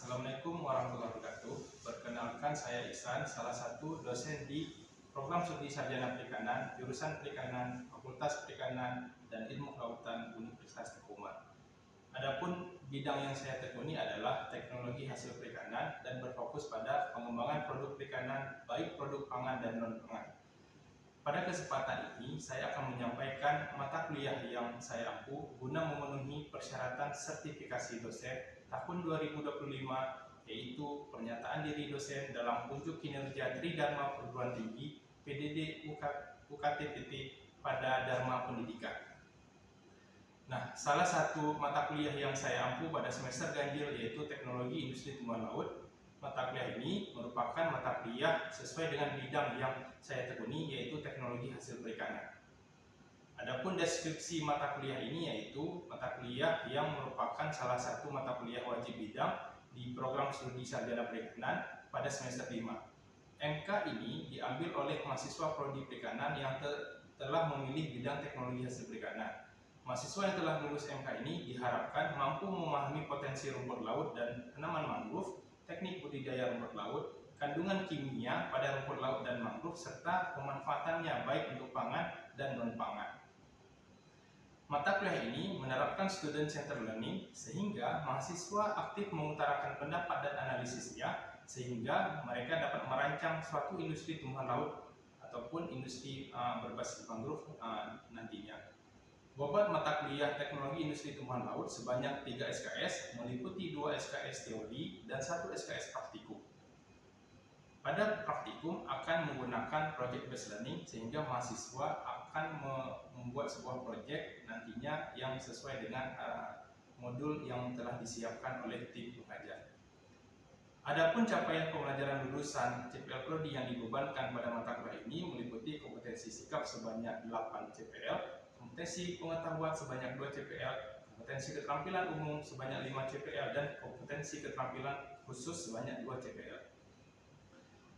Assalamualaikum warahmatullahi wabarakatuh. Perkenalkan, saya Ihsan, salah satu dosen di program studi sarjana perikanan, jurusan perikanan, Fakultas Perikanan dan Ilmu Kelautan Universitas Tekuman. Adapun bidang yang saya tekuni adalah teknologi hasil perikanan dan berfokus pada pengembangan produk perikanan, baik produk pangan dan non-pangan. Pada kesempatan ini, saya akan menyampaikan mata kuliah yang saya ampu guna memenuhi persyaratan sertifikasi dosen tahun 2025, yaitu pernyataan diri dosen dalam unjuk kinerja Tridharma Perguruan Tinggi PDD UKTPT pada Dharma Pendidikan. Nah, salah satu mata kuliah yang saya ampu pada semester ganjil yaitu Teknologi Industri Tumbuhan Laut. Mata kuliah ini merupakan mata kuliah sesuai dengan bidang yang saya tekuni, yaitu teknologi hasil perikanan. Adapun deskripsi mata kuliah ini yaitu mata kuliah yang merupakan salah satu mata kuliah wajib bidang di program studi sarjana perikanan pada semester 5. MK ini diambil oleh mahasiswa prodi perikanan yang telah memilih bidang teknologi hasil perikanan. Mahasiswa yang telah lulus MK ini diharapkan mampu memahami potensi rumput laut dan tanaman mangrove, teknik budidaya rumput laut, kandungan kimia pada rumput laut dan mangrove, serta pemanfaatannya baik untuk pangan dan non-pangan. Mata kuliah ini menerapkan student-centered learning sehingga mahasiswa aktif mengutarakan pendapat dan analisisnya sehingga mereka dapat merancang suatu industri tumbuhan laut ataupun industri berbasis mangrove nantinya. Bobot mata kuliah Teknologi Industri Tumbuhan Laut sebanyak 3 SKS, meliputi 2 SKS teori dan 1 SKS praktikum. Pada praktikum akan menggunakan project based learning sehingga mahasiswa akan membuat sebuah project nantinya yang sesuai dengan modul yang telah disiapkan oleh tim pengajar. Adapun capaian pembelajaran lulusan CPL Prodi yang dibebankan pada mata kuliah ini meliputi kompetensi sikap sebanyak 8 CPL, kompetensi pengetahuan sebanyak 2 CPL, kompetensi keterampilan umum sebanyak 5 CPL, dan kompetensi keterampilan khusus sebanyak 2 CPL.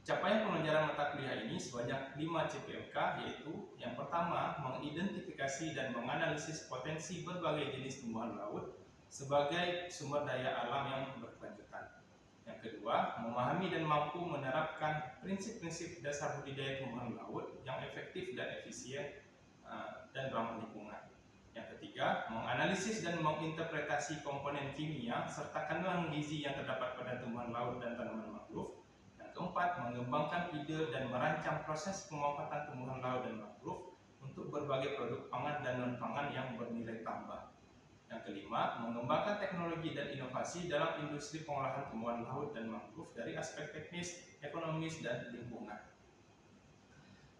Capaian pembelajaran mata kuliah ini sebanyak 5 CPMK, yaitu yang pertama, mengidentifikasi dan menganalisis potensi berbagai jenis tumbuhan laut sebagai sumber daya alam yang berkelanjutan. Yang kedua, memahami dan mampu menerapkan prinsip-prinsip dasar budidaya tumbuhan laut yang efektif dan efisien dan ramah lingkungan. Yang ketiga, menganalisis dan menginterpretasi komponen kimia serta kandungan gizi yang terdapat pada tumbuhan laut dan tanaman mangrove. Yang keempat, mengembangkan ide dan merancang proses pemanfaatan tumbuhan laut dan mangrove untuk berbagai produk pangan dan non-pangan yang bernilai tambah. Yang kelima, mengembangkan teknologi dan inovasi dalam industri pengolahan tumbuhan laut dan mangrove dari aspek teknis, ekonomis, dan lingkungan.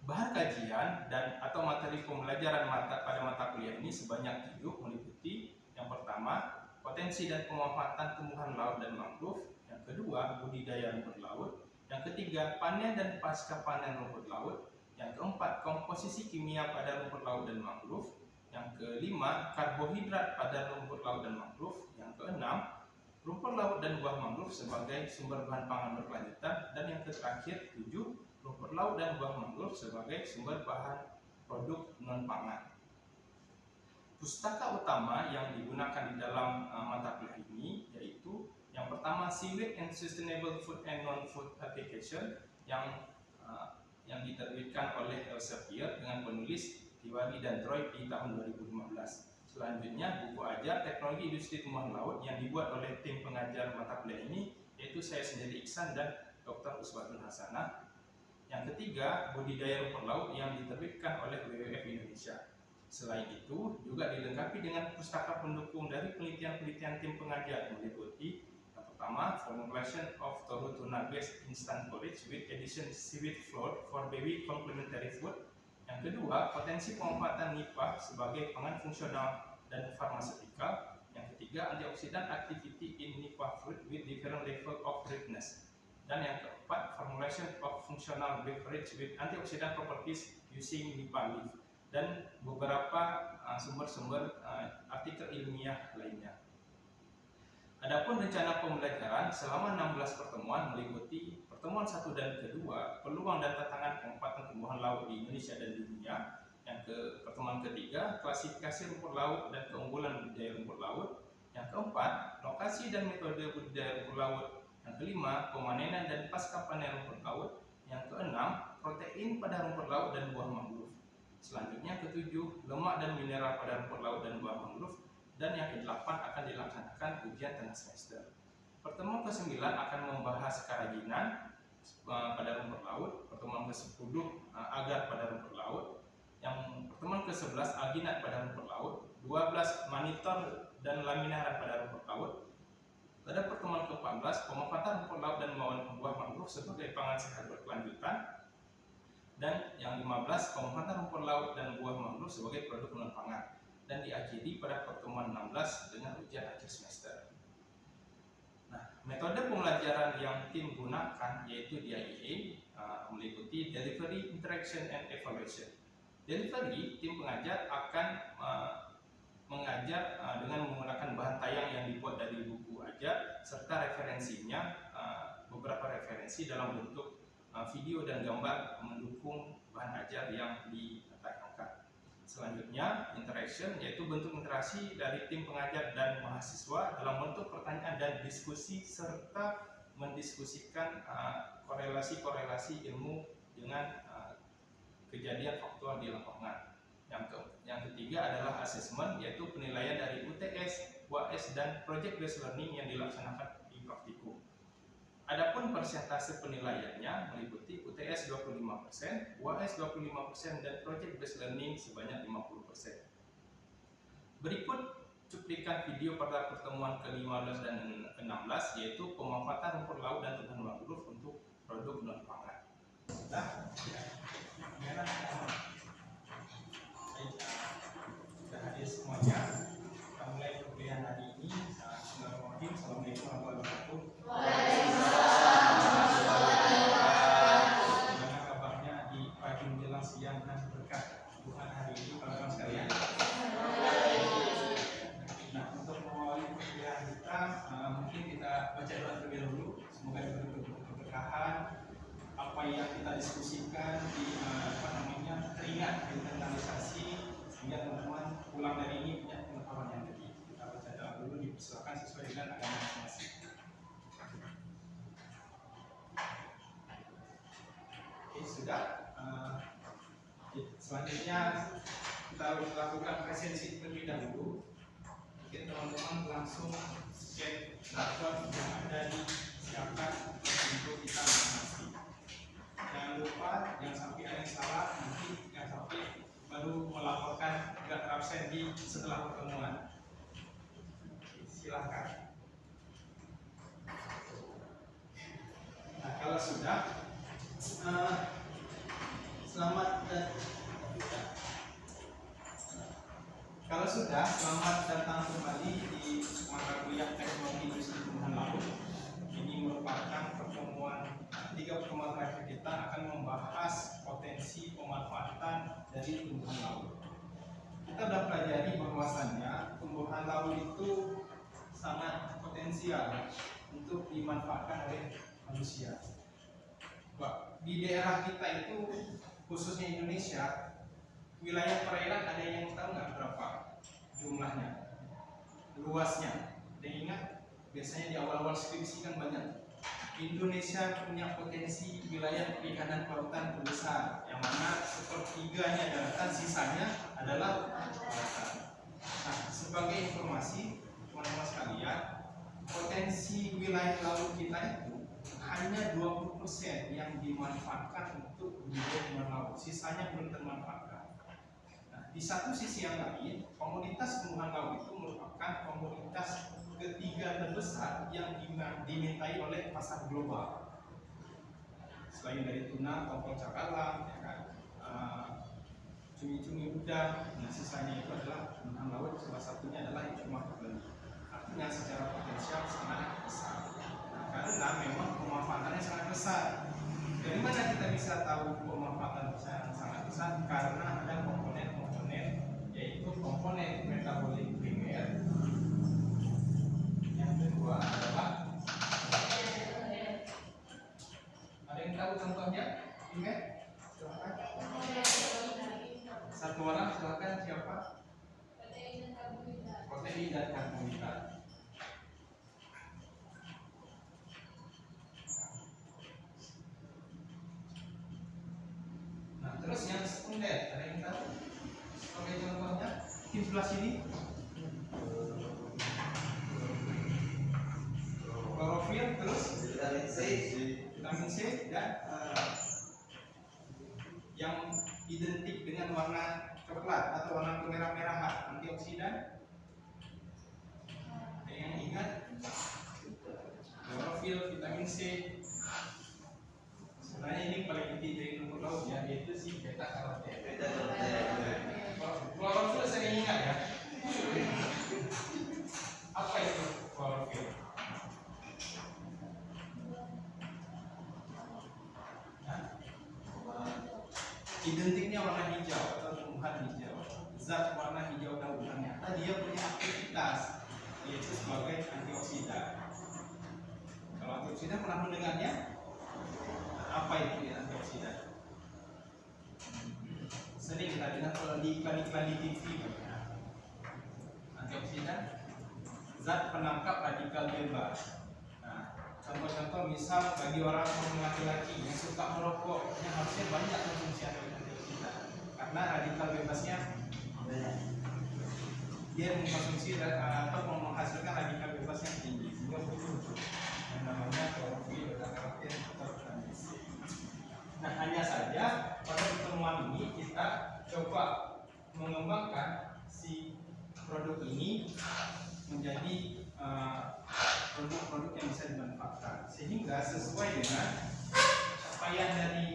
Bahan kajian dan atau materi pembelajaran pada mata kuliah ini sebanyak 7, meliputi yang pertama, potensi dan pemanfaatan tumbuhan laut dan mangrove. Yang kedua, budidaya rumput laut. Yang ketiga, panen dan pasca panen rumput laut. Yang keempat, komposisi kimia pada rumput laut dan mangrove. Yang kelima, karbohidrat pada rumput laut dan mangrove. Yang keenam, rumput laut dan buah mangrove sebagai sumber bahan pangan berkelanjutan. Dan yang terakhir, 7, rumput laut dan buah mangrove sebagai sumber bahan produk non-pangan. Pustaka utama yang digunakan di dalam mata kuliah ini yaitu yang pertama, Seaweed and Sustainable Food and Non-Food Application yang diterbitkan oleh Elsevier dengan penulis Tiwari dan Troy di tahun 2015. Selanjutnya, buku ajar Teknologi Industri Tumbuhan Laut yang dibuat oleh tim pengajar mata kuliah ini, yaitu saya sendiri Ihsan dan Dr. Uswatun Hasanah. Yang ketiga, Budidaya Rumput Laut yang diterbitkan oleh WWF Indonesia. Selain itu, juga dilengkapi dengan pustaka pendukung dari penelitian-penelitian tim pengajar, meliputi yang pertama, Formulation of Toru Tuna Based Instant Porridge with Addition Seaweed Float for Baby Complementary Food. Yang kedua, potensi pemanfaatan nipah sebagai pangan fungsional dan farmasetikal. Yang ketiga, antioksidan activity in nipah fruit with different level of ripeness. Dan yang keempat, formulation of functional beverage with antioxidant properties using nipah leaf. Dan beberapa sumber-sumber artikel ilmiah lainnya. Adapun rencana pembelajaran selama 16 pertemuan meliputi pertemuan 1 dan kedua, peluang dan tantangan penempatan tumbuhan laut di Indonesia dan dunia. Yang pertemuan ketiga, klasifikasi rumput laut dan keunggulan budidaya rumput laut. Yang keempat, lokasi dan metode budidaya rumput laut. Yang kelima, pemanenan dan pasca panen rumput laut. Yang keenam, protein pada rumput laut dan buah mangrove. Selanjutnya ketujuh, lemak dan mineral pada rumput laut dan buah mangrove. Dan yang kedelapan akan dilaksanakan ujian tengah semester. Pertemuan ke-9 akan membahas kerajinan pada rumput laut. Pertemuan ke-10 agar pada rumput laut. Yang pertemuan ke-11 alginat pada rumput laut. 12 monitor dan laminaran pada rumput laut. Pada pertemuan ke-14 pemanfaatan rumput laut dan buah mangrove sebagai pangan sehat berkelanjutan. Dan yang 15 pemanfaatan rumput laut dan buah mangrove sebagai produk non pangan. Dan diakhiri pada pertemuan 16 dengan ujian akhir semester. Nah, metode pembelajaran yang tim gunakan yaitu DIEA, meliputi Delivery, Interaction, and Evaluation. Delivery, tim pengajar akan mengajar dengan menggunakan bahan tayang yang dibuat dari buku ajar serta referensinya, beberapa referensi dalam bentuk video dan gambar mendukung bahan ajar yang ditayangkan. Selanjutnya, interaction yaitu bentuk interaksi dari tim pengajar dan mahasiswa dalam bentuk pertanyaan dan diskusi serta mendiskusikan korelasi-korelasi ilmu dengan kejadian faktual di lapangan. Yang ketiga adalah assessment yaitu penilaian dari UTS, UAS, dan project based learning yang dilaksanakan di praktikum. Adapun persentase penilaiannya meliputi UTS 25%, UAS 25%, dan project based learning sebanyak 50%. Berikut cuplikan video pada pertemuan ke-15 dan 16 yaitu pemanfaatan rumput laut dan tumbuhan mangrove untuk produk non pangan. Sudah hadir semuanya. Kita mulai perkuliahan hari ini. Bismillahirrahmanirrahim. Assalamualaikum warahmatullahi wabarakatuh. Bagaimana kabarnya di pagi menjelang siang dan berkah Tuhan hari ini, kawan-kawan sekalian? Nah, untuk mengawali perkuliahan kita, mungkin kita baca doa terlebih dahulu. Semoga diberi keberkahan apa yang kita diskusikan teringat, internalisasi, sehingga teman-teman pulang dari ini punya pengetahuan yang lebih. Kita baca doa dulu, dipersilakan sesuai dengan agama masing-masing. Oke, sudah. Selanjutnya kita lakukan presensi terlebih dahulu. Mungkin teman-teman langsung scan barcode yang ada disiapkan untuk kita masing-masing. Jangan lupa, jangan sampai ada yang salah, nanti jangan sampai baru melaporkan gak terabsen di setelah pertemuan. Silahkan. Nah, kalau sudah, selamat datang kembali di mata kuliah Teknologi Industri Tumbuhan Laut. Ini merupakan tiga pertemuan terakhir kita akan membahas potensi pemanfaatan dari tumbuhan laut. Kita sudah pelajari bahwasannya tumbuhan laut itu sangat potensial untuk dimanfaatkan oleh manusia. Di daerah kita itu, khususnya Indonesia, wilayah perairan ada yang tahu nggak berapa jumlahnya, luasnya? Dan ingat, biasanya di awal-awal skripsi kan banyak. Indonesia punya potensi wilayah perikanan kelautan terbesar, yang mana sepertiganya daratan, sisanya adalah lautan. Nah, sebagai informasi teman-teman sekalian, potensi wilayah laut kita itu hanya 20% yang dimanfaatkan untuk budidaya tumbuhan laut, sisanya belum termanfaatkan. Nah, di satu sisi yang lain, komoditas tumbuhan laut itu merupakan komoditas ketiga terbesar yang dimintai oleh pasar global. Selain dari tuna, tongkol cakalang, ya kan, cumi-cumi udang, nah sisanya itu adalah tumbuhan laut, salah satunya adalah ikan makhluk. Artinya secara potensial sangat besar. Nah, karena memang pemanfaatannya sangat besar. Dari mana kita bisa tahu pemanfaatan sangat besar? Karena ada komponen-komponen, yaitu komponen metabolik primer. Yang kedua adalah, ada yang tahu contohnya? Ingat? Silakan. Satu orang, silakan. Siapa? Protein dan karbohidrat. sebelah sini? Klorofil, terus vitamin C dan yang identik dengan warna coklat atau warna kemerah-merahan, antioksidan. Ada yang ingat? Klorofil, vitamin C. Sebenarnya ini paling inti dari rumput laut ya, yaitu si beta karoten. Klorofil saya ingat ya. Apa itu klorofil? Identiknya warna hijau atau tumbuhan hijau. Zat warna hijau daun. Ternyata dia punya aktivitas, yaitu sebagai antioksidan. Kalau antioksidan pernah mendengarnya? Apa itu antioksidan? Sering kita dengar kalau di iklan-iklan di TV. Antioksidan zat penangkap radikal bebas. Nah, contoh-contoh misal bagi orang laki-laki yang suka merokok, yang harusnya banyak konsumsi antioksidan karena radikal bebasnya dia mengkonsumsi atau menghasilkan radikal bebas yang tinggi, sehingga butuh yang namanya klorofil, beta karoten atau vitamin C. Nah, hanya saja pada pertemuan ini kita coba mengembangkan si produk ini menjadi produk-produk yang bisa dimanfaatkan, sehingga sesuai dengan capaian dari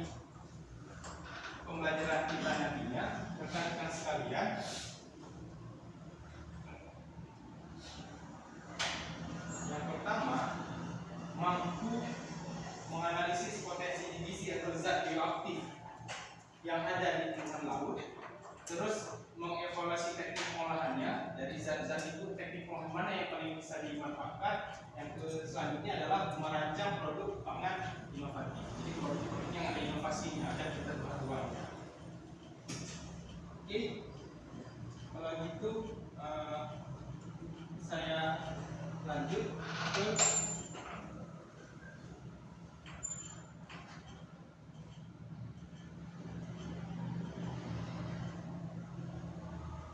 pembelajaran kita nantinya, rekan-rekan sekalian, yang pertama mampu menganalisis potensi divisi atau zat bioaktif yang ada di permukaan laut, terus mengevaluasi teknik pengolahannya. Dari zat-zat itu teknik pengolahan mana yang paling bisa dimanfaatkan. Yang selanjutnya adalah merancang produk pangan inovatif. Jadi produk-produk yang ada inovasinya, ada ketentuannya. Oke, kalau gitu saya lanjut ke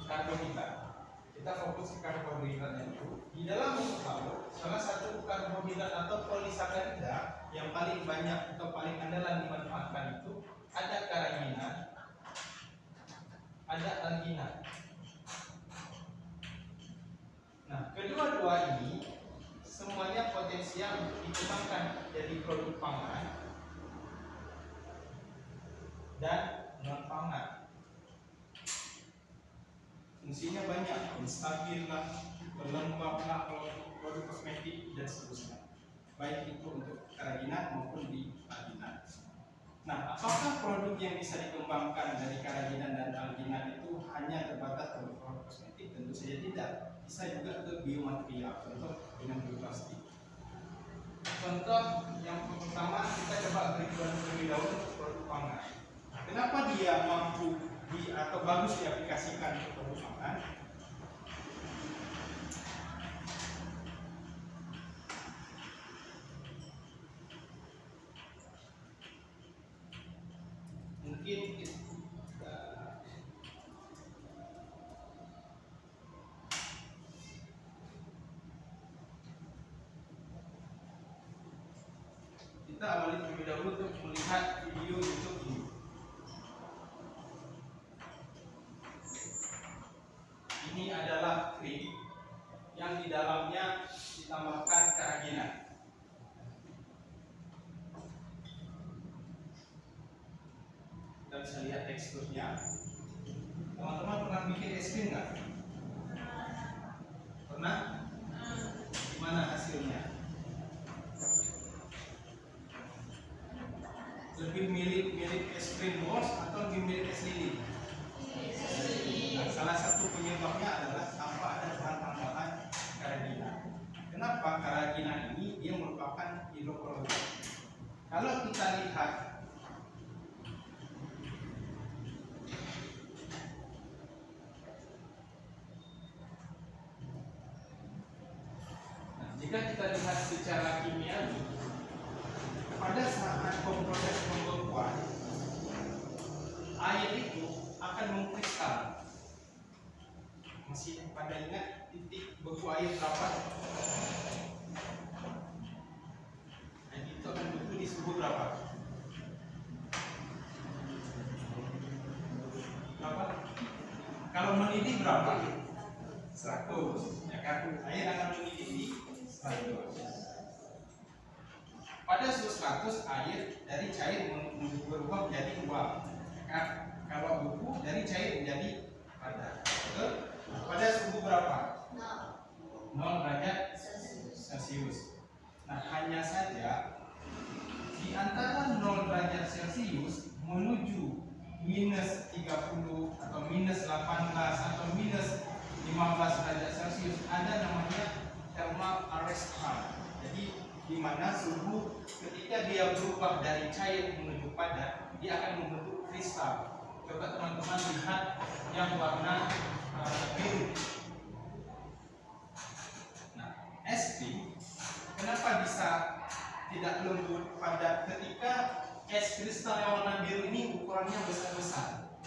karbohidrat. Kita fokus ke karbohidratnya dulu. Di dalam rumput laut, salah satu karbohidrat atau polisakarida yang paling banyak atau paling andalan dimanfaatkan itu ada karaginan, ada alginat. Nah, kedua-dua ini semuanya potensial untuk dikembangkan jadi produk pangan dan non pangan. Fungsinya banyak, menstabil lah, pelembab lah, produk kosmetik dan seterusnya. Baik itu untuk karaginan maupun di alginat. Nah, apakah produk yang bisa dikembangkan dari karaginan dan alginat itu hanya terbatas pada produk kosmetik? Tentu saja tidak. Bisa juga ke biomaterial, contoh dengan bioplastik. Contoh yang pertama kita coba berikan terlebih dahulu untuk produk pangan. Kenapa dia mampu atau bagus diaplikasikan untuk produk pangan? Mungkin kita awali terlebih dahulu untuk melihat video YouTube ini. Ini adalah krim yang di dalamnya ditambahkan karaginan. Kita bisa lihat teksturnya. Teman-teman pernah bikin es krim nggak? Pernah? Gimana hasilnya? Lebih mirip es krim mousse atau lebih mirip es lilin? Nah, salah satu penyebabnya adalah tanpa ada bahan tambahan karaginan. Kenapa? Karaginan ini dia merupakan hidrokolloid. Kalau kita lihat jika kita lihat secara kimiawi, pada saat proses pembekuan, air itu akan mengkristal. Masih pada ingat titik beku air berapa? Dan itu akan beku di suhu berapa? Berapa? Kalau mendidih berapa? 100, ya kan? Air akan mendidih di 100. Pada suhu 100 air dari cair berubah menjadi uap, ya kan? Kalau beku dari cair menjadi padat. Betul? Pada suhu berapa? 0 derajat Celcius. Nah, hanya saja di antara 0 derajat Celcius menuju minus 30 atau minus 18 atau minus 15 derajat Celcius ada namanya thermal arrest time. Jadi di mana suhu ketika dia berubah dari cair menuju padat, dia akan membentuk kristal. Coba teman-teman lihat yang warna biru. Nah, es krim kenapa bisa tidak lembut padat ketika es kristal yang warna biru ini ukurannya besar-besar?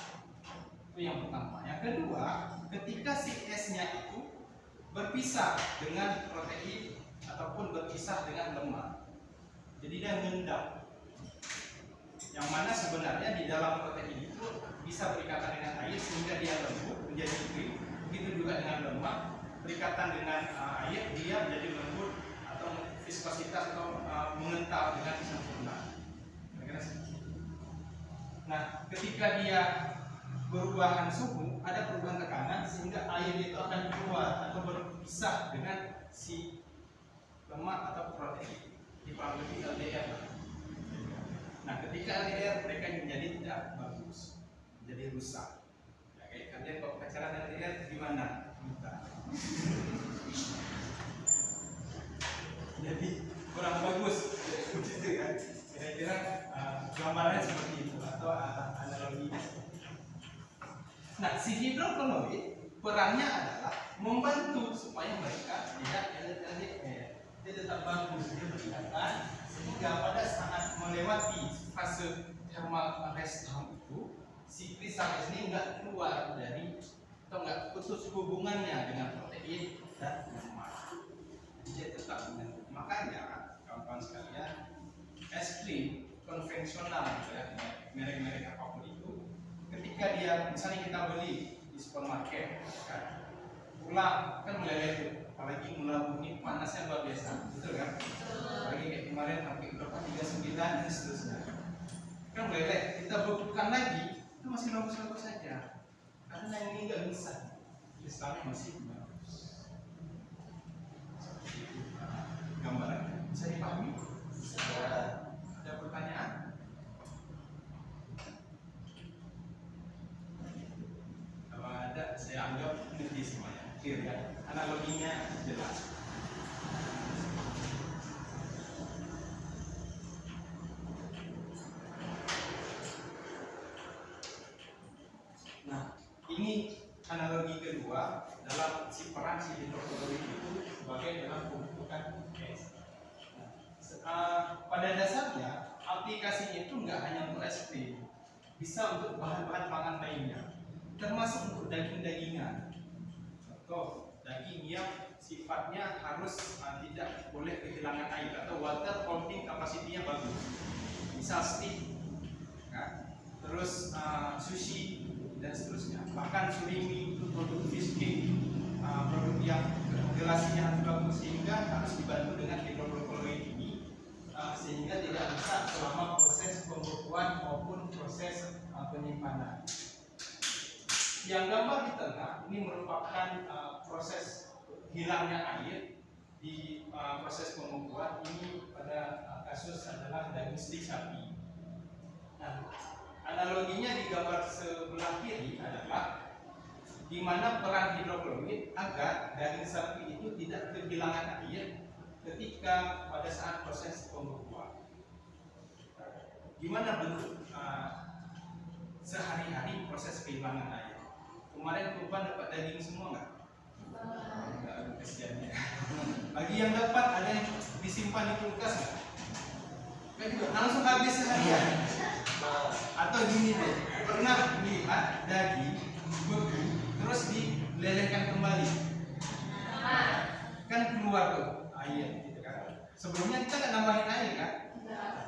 Itu yang pertama. Yang kedua, ketika si esnya itu berpisah dengan protein ataupun berpisah dengan lemak, jadi dia ngendap. Yang mana sebenarnya di dalam protein itu bisa berikatan dengan air sehingga dia lembut menjadi krim. Begitu juga dengan lemak, berikatan dengan air dia menjadi lembut atau viskositas atau mengental dengan sempurna. Nah, ketika dia perubahan suhu, ada perubahan tekanan sehingga air itu akan keluar atau berpisah dengan si lemak atau protein. Kurang lebih LDR. Nah, ketika LDR mereka menjadi tidak bagus, menjadi rusak. Ya, kayak kalian kalau pacaran LDR gimana? Jadi kurang bagus, gitu kan? Kira-kira gambarnya seperti itu atau analoginya. Nah, si hidroklorid perannya adalah membantu supaya mereka tidak LDR. Dia tetap bagus, dia berikatan sehingga pada saat melewati fase thermal arrest time itu si kristal ini nggak keluar dari atau nggak putus hubungannya dengan protein dan lemak. Dia tetap dengan. Makanya kawan-kawan sekalian, es krim konvensional ya, merek-merek apapun itu, ketika dia misalnya kita beli di supermarket kan, pulang kan meleleh tuh, apalagi mula bunyi panasnya luar biasa, betul kan? Apalagi kayak kemarin sampai berapa 39 dan seterusnya, kan meleleh. Kita bekukan lagi, itu masih bagus-bagus saja, karena yang ini nggak bisa, kristalnya masih bagus. Seperti itu gambarannya, bisa dipahami? Ada pertanyaan? Kalau ada, saya anggap ngerti semuanya. Ya, analoginya jelas. Nah, ini analogi kedua dalam si peran si hidroklorid itu sebagai dalam pembentukan es. Pada dasarnya aplikasinya itu nggak hanya untuk es krim, bisa untuk bahan-bahan pangan lainnya, termasuk untuk daging-dagingan. Contoh, daging yang sifatnya harus tidak boleh kehilangan air atau water holding capacity-nya bagus, misal steak, kan? Terus sushi dan seterusnya. Bahkan surimi itu produk fish cake, produk yang gelasinya harus bagus sehingga harus dibantu dengan hidroklorid ini, sehingga tidak rusak selama proses pembekuan maupun proses penyimpanan. Yang gambar di tengah ini merupakan proses hilangnya air di proses pembekuan. Ini pada kasus adalah daging steak sapi. Nah, analoginya di gambar sebelah kiri adalah di mana peran hidroklorid agar daging sapi itu tidak kehilangan air ketika pada saat proses pembekuan. Gimana bentuk sehari-hari proses kehilangan air? Kemarin kurban dapat daging semua nggak? Enggak, kesiannya. Bagi yang dapat, ada yang disimpan di kulkas nggak? Kan juga langsung habis seharian. Atau gini deh, pernah lihat daging beku terus lelehkan kembali. Kan keluar tuh air gitu kan. Sebelumnya kita nggak nambahin air kan?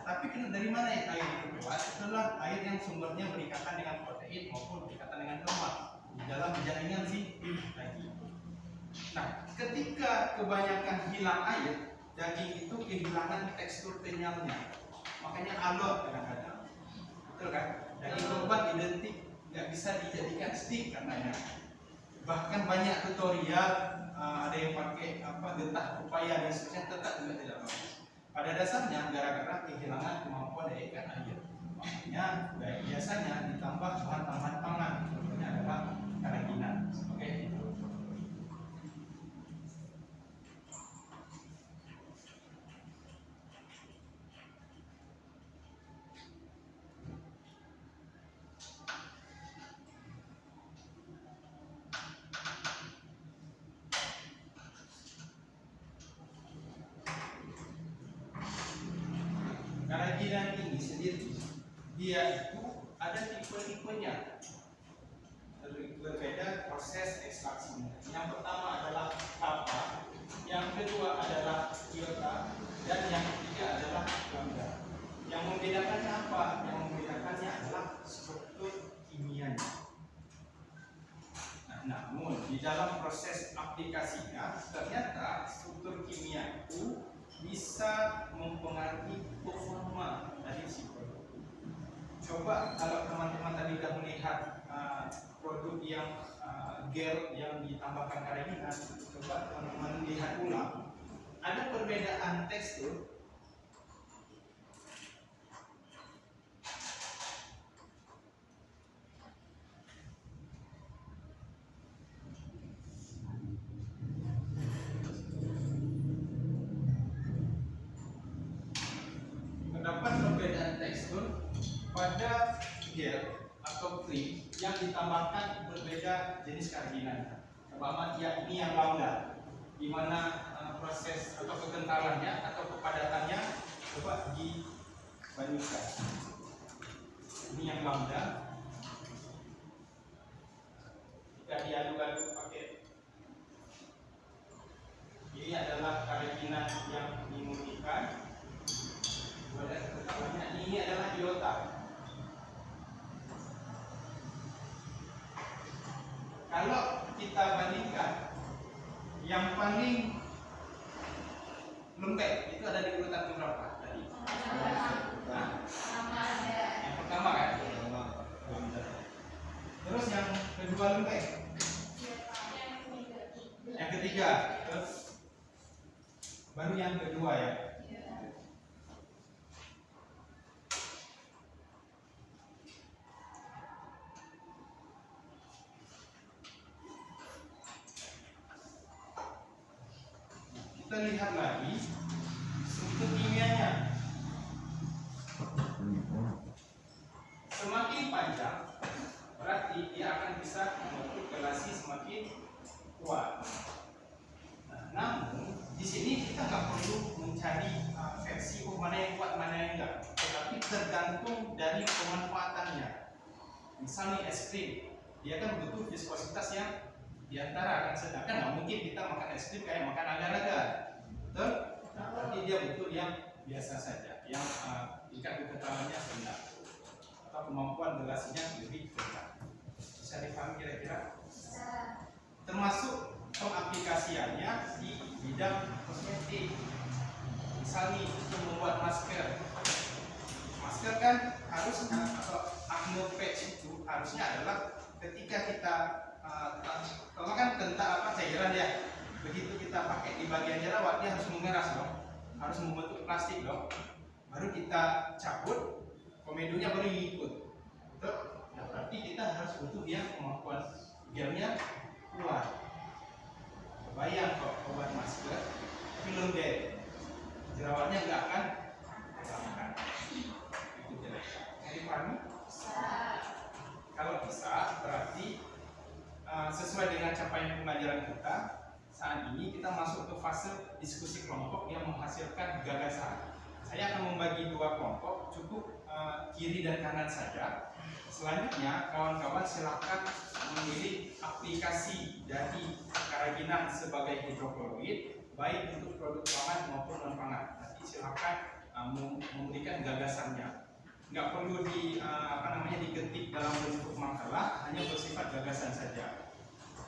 Tapi dari mana air itu keluar? Itulah air yang sumbernya berikatan dengan protein maupun berikatan dengan lemak di dalam jaringan si daging. Nah, ketika kebanyakan hilang air, daging itu kehilangan tekstur kenyalnya. Makanya alot kadang-kadang. Betul kan? Daging korban identik nggak bisa dijadikan steak katanya. Bahkan banyak tutorial ada yang pakai getah pepaya dan sebagainya, tetap juga tidak bagus. Pada dasarnya gara-gara kehilangan kemampuan daya ikan air. Makanya biasanya ditambah bahan tambahan pangan. Contohnya adalah kerajinan. Oke. Kerajinan ini sendiri dia itu ada tipe-tipenya, berbeda proses ekstraksinya. Yang pertama adalah kappa, yang kedua adalah iota, dan yang ketiga adalah lambda. Yang membedakannya apa? Yang membedakannya adalah struktur kimianya. Nah, namun di dalam proses aplikasinya ternyata struktur kimia itu bisa mempengaruhi performa dari si produk. Coba kalau teman-teman tadi sudah melihat produk yang gel yang ditambahkan kerajinan, coba teman-teman lihat ulang, ada perbedaan tekstur. Terdapat perbedaan tekstur pada gel atau krim yang ditambahkan berbeda jenis kerajinan. Pertama, yakni yang lambda, di mana proses atau kekentalannya atau kepadatannya coba dibandingkan. Ini yang lambda. Jika diaduk-aduk pakai, ini adalah kerajinan yang dimurnikan. Ini adalah iota. Kalau kita bandingkan, yang paling lembek itu ada di urutan berapa tadi? Nah, yang pertama kan? Terus yang kedua lembek? Yang ketiga? Baru yang kedua ya? Kita lihat lagi struktur kimianya. Semakin panjang berarti dia akan bisa membentuk relasi semakin kuat. Nah, namun di sini kita nggak perlu mencari versi mana yang kuat mana yang enggak, tetapi tergantung dari pemanfaatannya. Misalnya es krim, dia kan butuh viskositas yang di antara kan, sedangkan nggak mungkin kita makan es krim kayak makan agar-agar, betul? Nah, berarti dia butuh yang biasa saja, yang tingkat kekentalannya rendah atau kemampuan relasinya lebih rendah. Bisa dipahami kira-kira? Termasuk pengaplikasiannya di bidang kosmetik. Misalnya untuk membuat masker, masker kan harusnya atau acne patch itu harusnya adalah ketika kita kalau kan cairan ya, begitu kita pakai di bagian jerawat dia harus mengeras dong, harus membentuk plastik dong, baru kita cabut komedonya baru ikut. Betul? Nah, berarti kita harus butuh yang kemampuan gelnya kuat. Bayang kok buat masker tapi lembek, jerawatnya nggak akan terangkat. Itu jelek. Jadi pahami? Kalau bisa berarti sesuai dengan capaian pembelajaran kita saat ini kita masuk ke fase diskusi kelompok yang menghasilkan gagasan. saya akan membagi dua kelompok, cukup kiri dan kanan saja. Selanjutnya, kawan-kawan silakan memilih aplikasi dari karabinan sebagai hidroklorid, baik untuk produk pangan maupun non pangan. Nanti silakan memberikan gagasannya. Nggak perlu diketik dalam bentuk makalah, hanya bersifat gagasan saja.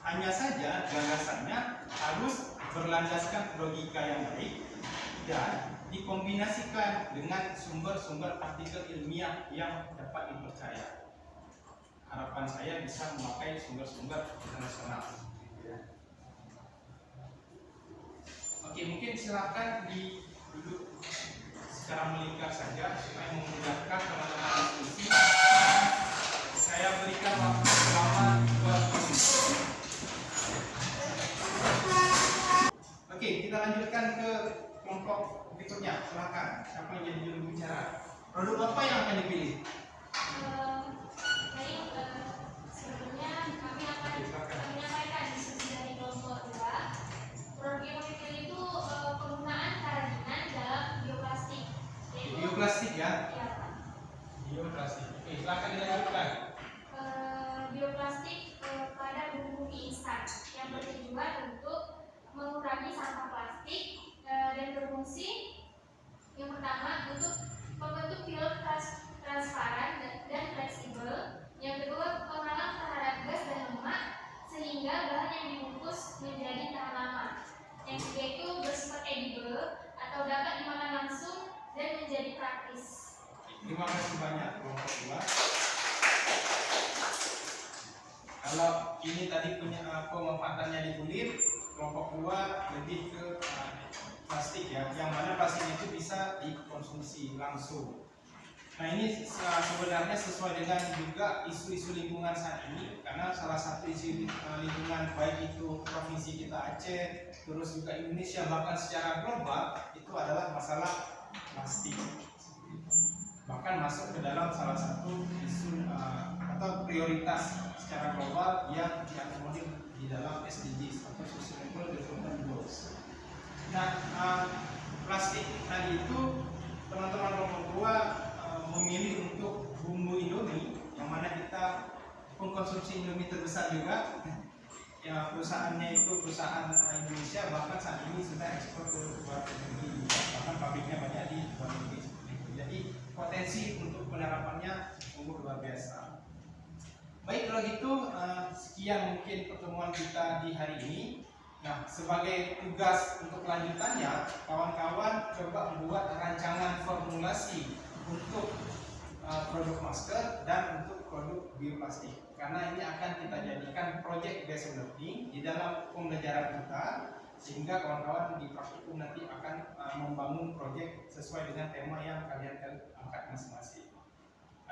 Hanya saja gagasannya harus berlandaskan logika yang baik dan dikombinasikan dengan sumber-sumber artikel ilmiah yang dapat dipercaya. Harapan saya bisa memakai sumber-sumber internasional. Oke, mungkin silakan duduk secara melingkar saja supaya memudahkan teman-teman diskusi. Saya berikan waktu selama 2 menit. Oke, kita lanjutkan ke kelompok berikutnya. Silakan, siapa yang jadi juru bicara? Produk apa yang akan dipilih? Sebelumnya kami akan menyampaikan diskusi dari kelompok 2. Produk yang kami pilih itu penggunaan karabinan dalam bioplastik. Bioplastik ya? Iya, Pak. Bioplastik. Oke, silakan dilanjutkan. Bioplastik pada bumbu mie instan yang bertujuan untuk mengurangi sampah plastik dan berfungsi yang pertama untuk membentuk film transparan dan fleksibel. Yang kedua, penghalang terhadap gas dan lemak sehingga bahan yang dibungkus menjadi tahan lama. Yang ketiga itu bersifat edible atau dapat dimakan langsung dan menjadi praktis. Terima kasih banyak kelompok 2. Kalau ini tadi punya pemanfaatannya di kulit, kelompok 2 lebih ke plastik ya, yang mana plastik itu bisa dikonsumsi langsung. Nah, ini sebenarnya sesuai dengan juga isu-isu lingkungan saat ini, karena salah satu isu lingkungan baik itu provinsi kita Aceh, terus juga Indonesia, bahkan secara global itu adalah masalah plastik. Bahkan masuk ke dalam salah satu isu atau prioritas secara global yang diakomodir di dalam SDGs atau Sustainable Development Goals. Nah, plastik tadi itu teman-teman kelompok 2 memilih untuk bumbu Indomie, yang mana kita pengkonsumsi Indomie terbesar juga. Ya, perusahaannya itu perusahaan Indonesia, bahkan saat ini sudah ekspor ke luar negeri, bahkan pabriknya banyak di luar negeri. Jadi potensi untuk penerapannya sungguh luar biasa. Baik, kalau gitu sekian mungkin pertemuan kita di hari ini. Nah, sebagai tugas untuk kelanjutannya, kawan-kawan coba membuat rancangan formulasi untuk produk masker dan untuk produk bioplastik, karena ini akan kita jadikan project based learning di dalam pembelajaran kita, sehingga kawan-kawan di praktikum nanti akan membangun project sesuai dengan tema yang kalian angkat masing-masing.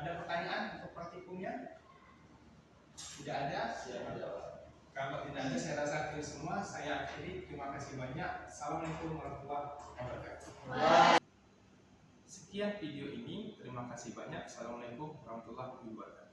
Ada pertanyaan untuk praktikumnya? Tidak ada? Kalau tidak ada, saya rasa itu semua. Saya akhiri. Terima kasih banyak. Assalamualaikum warahmatullahi wabarakatuh. Sekian video ini. Terima kasih banyak. Assalamualaikum warahmatullahi wabarakatuh.